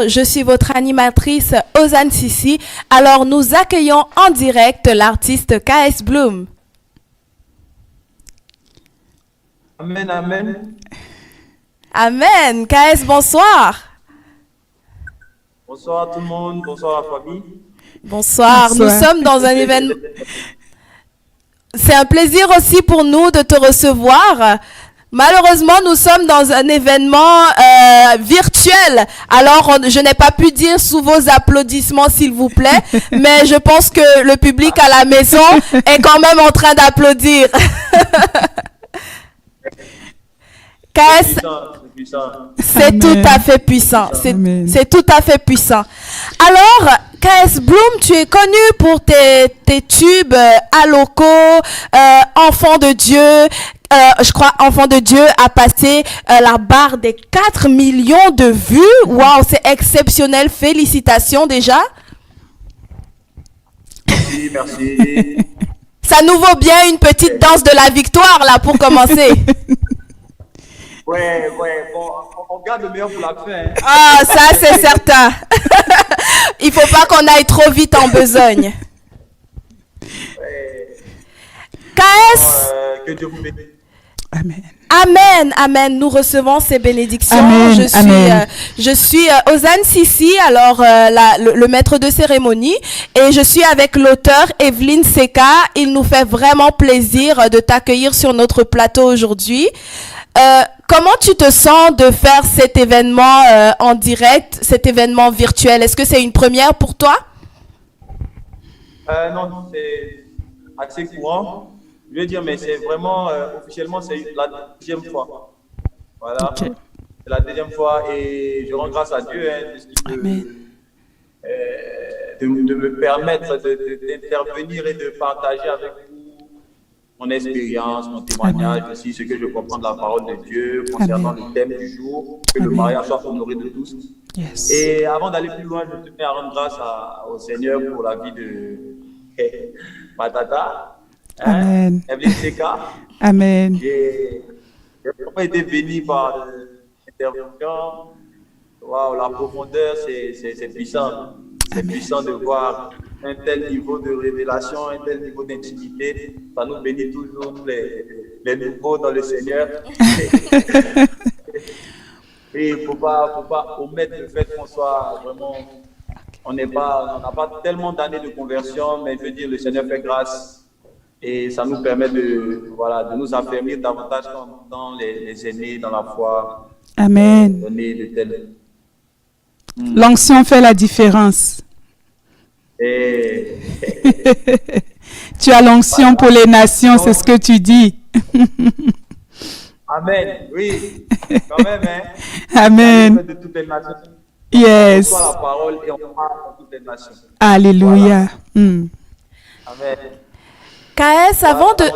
Je suis votre animatrice Ozan Sissi. Alors nous accueillons en direct l'artiste KS Bloom. Amen, amen. Amen. KS, bonsoir. Bonsoir tout le monde, bonsoir la famille. Bonsoir. Nous sommes dans un événement. C'est un plaisir aussi pour nous de te recevoir. Malheureusement, nous sommes dans un événement virtuel. Alors, je n'ai pas pu dire sous vos applaudissements, s'il vous plaît, mais je pense que le public à la maison est quand même en train d'applaudir. KS, c'est tout à fait puissant. C'est tout à fait puissant. Alors, KS Bloom, tu es connu pour tes tubes Aloko, Enfant de Dieu. Je crois Enfant de Dieu a passé la barre des 4 millions de vues. Waouh, c'est exceptionnel. Félicitations déjà. Merci, merci. Ça nous vaut bien une petite danse de la victoire là pour commencer. Ouais, bon, on garde le meilleur pour la fin. Hein. Ah, ça c'est certain. Il faut pas qu'on aille trop vite en besogne. Ouais. KS. Que Dieu vous bénisse. Amen. Amen, amen. Nous recevons ces bénédictions. Amen, je suis Ozan Sissi, alors le maître de cérémonie, et je suis avec l'auteur Evelyne Seka. Il nous fait vraiment plaisir de t'accueillir sur notre plateau aujourd'hui. Comment tu te sens de faire cet événement en direct, cet événement virtuel? Est-ce que c'est une première pour toi? Non, c'est assez courant. Je veux dire, mais c'est vraiment, officiellement, c'est la deuxième fois. Voilà. Okay. C'est la deuxième fois et je rends grâce à Dieu de me permettre d'intervenir et de partager avec vous mon expérience, mon témoignage, aussi ce que je comprends de la parole de Dieu concernant le thème du jour, que le mariage soit honoré de tous. Yes. Et avant d'aller plus loin, je tenais à rendre grâce au Seigneur pour la vie de ma tata. Amen. Evelyne Seka. Amen. J'ai vraiment été béni par l'intervention. Waouh, la profondeur, c'est puissant. C'est puissant de voir un tel niveau de révélation, un tel niveau d'intimité. Ça nous bénit toujours, les nouveaux dans le Seigneur. Et il ne faut pas omettre le fait qu'on soit vraiment. On n'a pas tellement d'années de conversion, mais je veux dire, le Seigneur fait grâce. Et ça nous permet de nous affermir davantage dans les aînés, dans la foi. Amen. Donner de tels. L'onction fait la différence. Et... Tu as l'onction pour les nations, c'est ce que tu dis. Amen. Oui, quand même. Hein. Amen. De toutes les nations. Yes. On reçoit la parole et on parle de toutes les nations. Alléluia. Voilà. Amen. KS, avant de...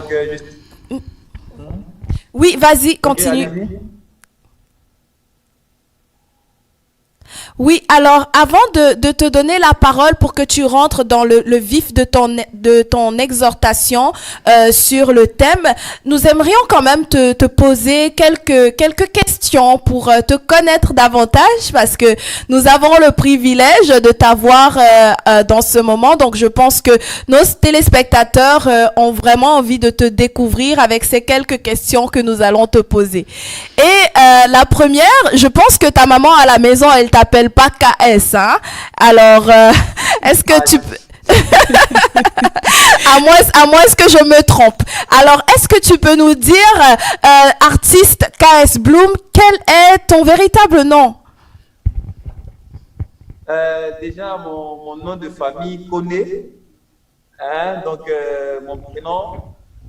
Oui, vas-y, continue. Oui, alors avant de te donner la parole pour que tu rentres dans le vif de ton exhortation sur le thème, nous aimerions quand même te poser quelques questions pour te connaître davantage parce que nous avons le privilège de t'avoir dans ce moment. Donc je pense que nos téléspectateurs ont vraiment envie de te découvrir avec ces quelques questions que nous allons te poser. Et la première, je pense que ta maman à la maison, elle t'appelle pas KS, hein? Alors, est-ce que tu peux... à moins que je me trompe. Alors, est-ce que tu peux nous dire, artiste KS Bloom, quel est ton véritable nom? Déjà, mon nom de famille, Koné. Hein? Donc,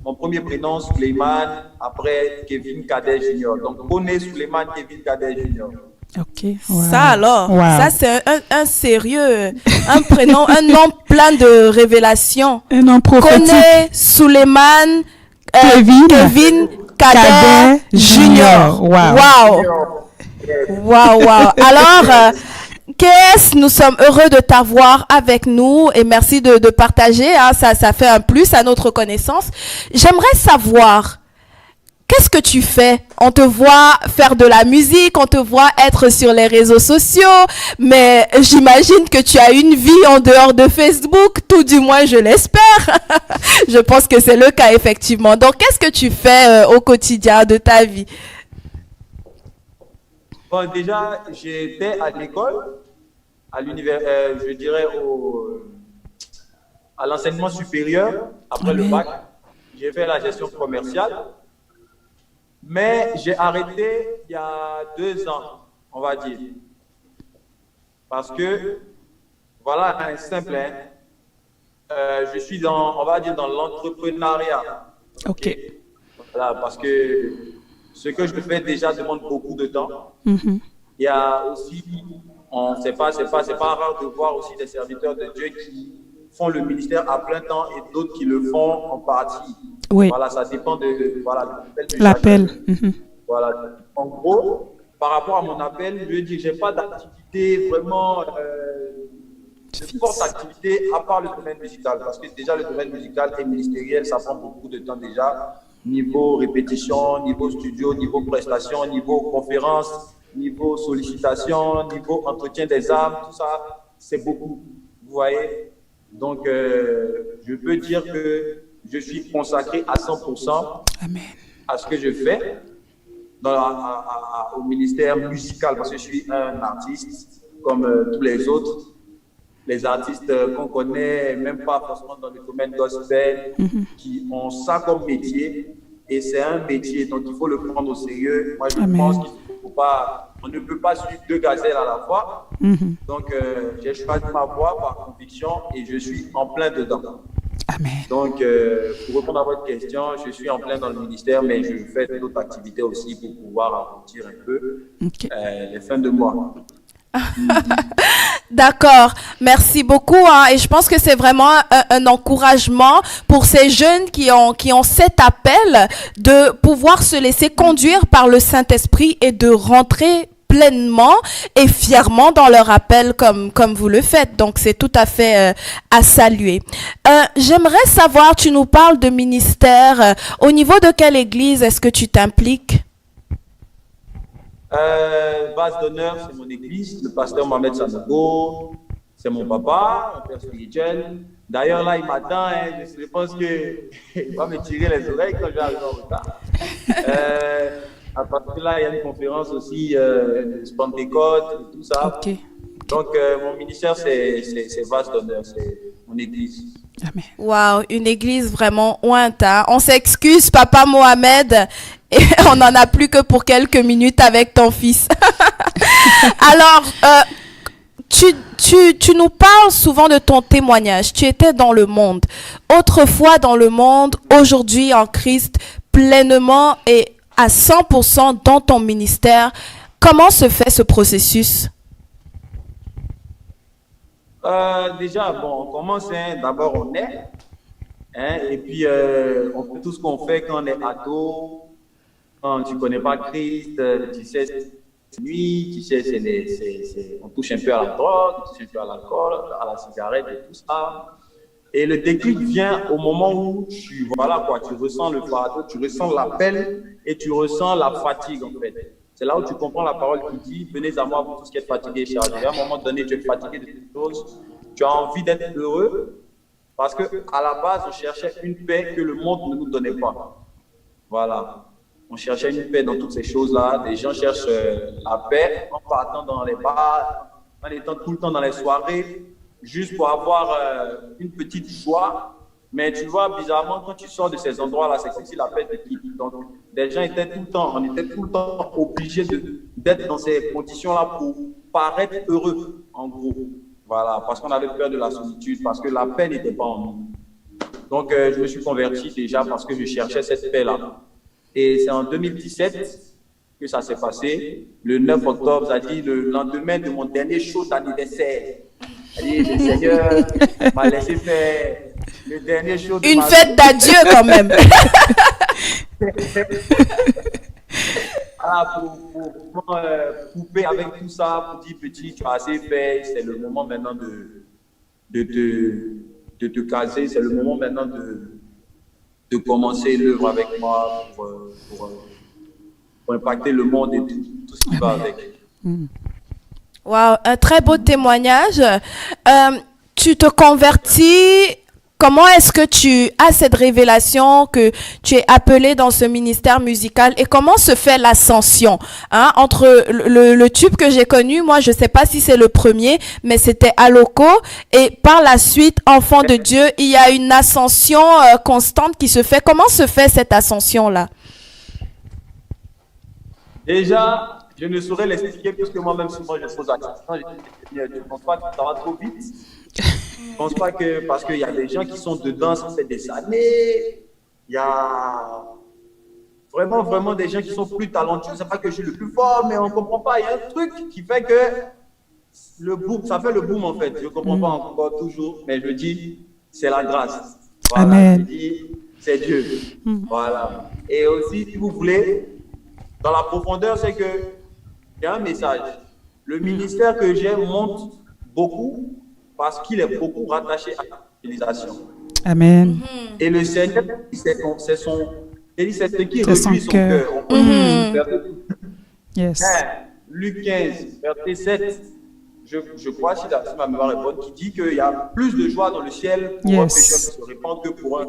mon premier prénom, Suleiman, après Kevin Kader Junior. Donc, Koné Suleiman Kevin Kader Junior. Ok. Wow. Ça alors, wow. Ça c'est un sérieux, un prénom, un nom plein de révélations. Un nom prophétique. Koné Suleiman Kevin Kader Junior. Wow. Wow. Alors, KS, nous sommes heureux de t'avoir avec nous et merci de partager. Hein, ça fait un plus à notre connaissance. J'aimerais savoir, qu'est-ce que tu fais? On te voit faire de la musique, on te voit être sur les réseaux sociaux, mais j'imagine que tu as une vie en dehors de Facebook, tout du moins je l'espère. Je pense que c'est le cas effectivement. Donc qu'est-ce que tu fais au quotidien de ta vie? Bon, déjà, j'étais à l'école, à l'univers, je dirais à l'enseignement supérieur, après le bac. J'ai fait la gestion commerciale, mais j'ai arrêté il y a 2 ans, on va dire. Parce que, voilà, un simple, hein, je suis dans, on va dire, dans l'entrepreneuriat. OK. Voilà, parce que ce que je fais déjà demande beaucoup de temps. Mhm. Il y a aussi, c'est pas rare de voir aussi des serviteurs de Dieu qui font le ministère à plein temps et d'autres qui le font en partie. Oui. Voilà, ça dépend de L'appel. Mhm. Voilà. En gros, par rapport à mon appel, je veux dire que j'ai pas d'activité vraiment, de forte activité à part le domaine musical. Parce que déjà, le domaine musical et ministériel, ça prend beaucoup de temps déjà. Niveau répétition, niveau studio, niveau prestation, niveau conférence, niveau sollicitation, niveau entretien des âmes, tout ça, c'est beaucoup. Vous voyez? Donc, je peux dire que je suis consacré à 100% Amen. à ce que je fais au ministère musical, parce que je suis un artiste comme tous les autres. Les artistes qu'on connaît, même pas forcément dans le domaine gospel, qui ont ça comme métier. Et c'est un métier, donc il faut le prendre au sérieux. Moi, je pense on ne peut pas suivre 2 gazelles à la fois. Donc, j'ai choisi ma voie par conviction et je suis en plein dedans. Amen. Donc, pour répondre à votre question, je suis en plein dans le ministère, mais je fais d'autres activités aussi pour pouvoir arrondir un peu les fins de mois. D'accord, merci beaucoup. Et je pense que c'est vraiment un encouragement pour ces jeunes qui ont cet appel de pouvoir se laisser conduire par le Saint-Esprit et de rentrer pleinement et fièrement dans leur appel comme vous le faites. Donc, c'est tout à fait à saluer. J'aimerais savoir, tu nous parles de ministère. Au niveau de quelle église est-ce que tu t'impliques? Base d'honneur, c'est mon église, le pasteur Mohamed Sanogo, c'est mon papa, mon père spirituel. D'ailleurs, là, il m'attend, hein, je pense qu'il va me tirer les oreilles quand je vais arriver en retard. À partir de là, il y a une conférence aussi, Pentecôte, tout ça. OK. Donc, mon ministère, c'est Base d'honneur, c'est mon église. Amen. Waouh, une église vraiment ointe. Hein. On s'excuse, papa Mohamed, et on n'en a plus que pour quelques minutes avec ton fils. Alors, tu nous parles souvent de ton témoignage. Tu étais dans le monde. Autrefois dans le monde, aujourd'hui en Christ, pleinement et à 100% dans ton ministère. Comment se fait ce processus? Déjà, bon, on commence, hein, d'abord on est, hein, et puis on fait tout ce qu'on fait quand on est ado, quand tu connais pas Christ, tu sais, c'est nuit, tu sais, on touche un peu à la drogue, on touche un peu à l'alcool, à la cigarette et tout ça. Et le déclic vient au moment où tu ressens le fardeau, tu ressens l'appel et tu ressens la fatigue en fait. C'est là où tu comprends la parole qui dit « Venez à moi, vous tous qui êtes fatigués et chargés ». À un moment donné, tu es fatigué de toutes choses, tu as envie d'être heureux parce qu'à la base, on cherchait une paix que le monde ne nous donnait pas. Voilà. On cherchait une paix dans toutes ces choses-là. Des gens cherchent la paix en partant dans les bars, en étant tout le temps dans les soirées, juste pour avoir une petite joie. Mais tu vois, bizarrement, quand tu sors de ces endroits-là, c'est comme si la paix te quitte. Donc, les gens étaient tout le temps, on était tout le temps obligés d'être dans ces conditions-là pour paraître heureux, en gros. Voilà, parce qu'on avait peur de la solitude, parce que la paix n'était pas en nous. Donc, je me suis converti déjà parce que je cherchais cette paix-là. Et c'est en 2017 que ça s'est passé. Le 9 octobre, ça a dit le lendemain de mon dernier show d'anniversaire. C'est-à-dire, le Seigneur m'a laissé faire le dernier show de Une fête d'adieu quand même. Voilà, pour couper avec tout ça, pour dire petit, tu as assez fait, c'est le moment maintenant de te caser, c'est le moment maintenant de commencer l'œuvre avec moi pour impacter le monde et tout ce qui va avec. Wow, un très beau témoignage. Tu te convertis. Comment est-ce que tu as cette révélation que tu es appelé dans ce ministère musical et comment se fait l'ascension entre le tube que j'ai connu, moi je sais pas si c'est le premier, mais c'était Aloko et par la suite Enfant de Dieu, il y a une ascension constante qui se fait. Comment se fait cette ascension-là? Déjà, je ne saurais l'expliquer puisque moi-même souvent je pose la question. Je ne pense pas que ça va trop vite. Je ne pense pas que parce qu'il y a des gens qui sont dedans, ça fait des années. Il y a vraiment des gens qui sont plus talentueux. C'est pas que je suis le plus fort, mais on ne comprend pas. Il y a un truc qui fait que le boom, ça fait le boom en fait. Je ne comprends pas encore toujours, mais je dis, c'est la grâce. Voilà, Amen. je dis, c'est Dieu. Voilà. Et aussi, si vous voulez, dans la profondeur, c'est que il y a un message. Le ministère que j'ai monte beaucoup parce qu'il est beaucoup rattaché à l'utilisation. Amen. Et le Seigneur, c'est ce qui C'est son réduit son cœur. cœur. On peut Yes. Luc 15, verset 7, je crois, si ma mémoire est bonne, qui dit qu'il y a plus de joie dans le ciel pour un Yes. pécheur qui se répand que pour un